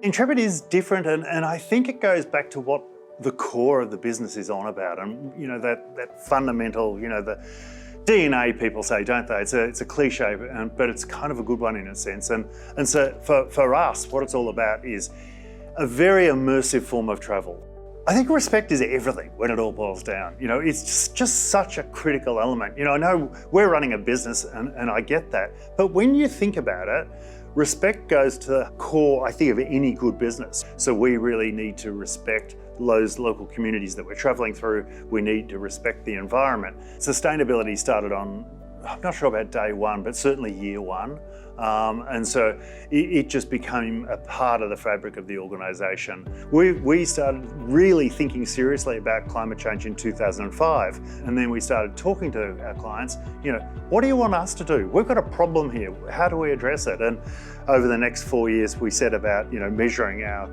Intrepid is different, and I think it goes back to what the core of the business is on about, and that fundamental, the DNA people say, don't they? It's a cliche, but it's kind of a good one in a sense. And so for us, what it's all about is a very immersive form of travel. I think respect is everything when it all boils down. It's just such a critical element. I know we're running a business and I get that, but when you think about it, respect goes to the core, I think, of any good business. So we really need to respect those local communities that we're traveling through. We need to respect the environment. Sustainability started on, I'm not sure about day one, but certainly year one. And so it just became a part of the fabric of the organisation. We started really thinking seriously about climate change in 2005. And then we started talking to our clients, what do you want us to do? We've got a problem here. How do we address it? And over the next 4 years, we set about, measuring our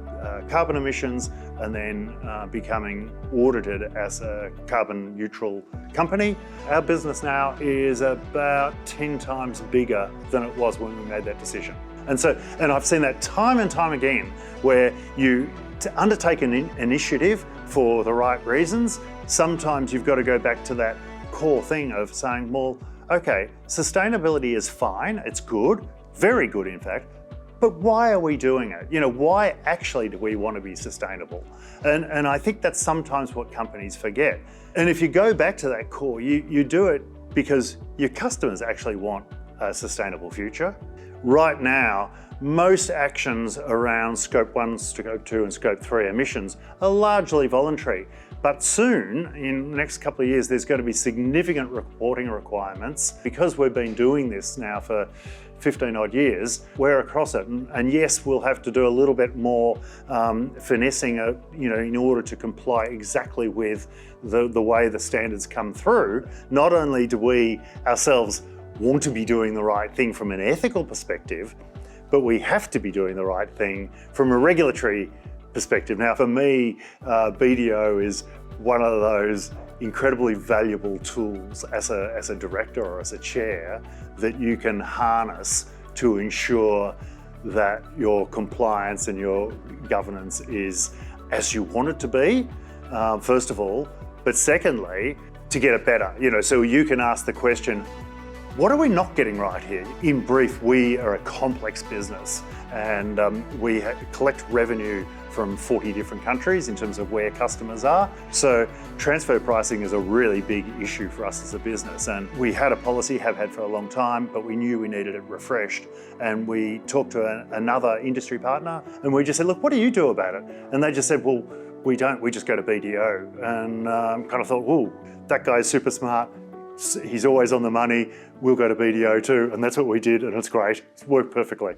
carbon emissions and then becoming audited as a carbon neutral company. Our business now is about 10 times bigger than it was when we made that decision. And I've seen that time and time again, where to undertake an initiative for the right reasons, sometimes you've got to go back to that core thing of saying, well, okay, sustainability is fine, it's good, very good in fact, but why are we doing it? Why actually do we want to be sustainable? And I think that's sometimes what companies forget. And if you go back to that core, you do it because your customers actually want a sustainable future. Right now, most actions around Scope 1, Scope 2 and Scope 3 emissions are largely voluntary. But soon, in the next couple of years, there's going to be significant reporting requirements. Because we've been doing this now for 15 odd years, we're across it. And yes, we'll have to do a little bit more finessing, in order to comply exactly with the way the standards come through. Not only do we ourselves want to be doing the right thing from an ethical perspective, but we have to be doing the right thing from a regulatory perspective. Now, for me, BDO is one of those incredibly valuable tools as a director or as a chair that you can harness to ensure that your compliance and your governance is as you want it to be, first of all, but secondly, to get it better. So you can ask the question, what are we not getting right here? In brief, we are a complex business and we collect revenue from 40 different countries in terms of where customers are. So transfer pricing is a really big issue for us as a business. And we had a policy, have had for a long time, but we knew we needed it refreshed. And we talked to another industry partner and we just said, look, what do you do about it? And they just said, well, we don't, we just go to BDO. And kind of thought, whoa, that guy's super smart. He's always on the money. We'll go to BDO too. And that's what we did. And it's great. It's worked perfectly.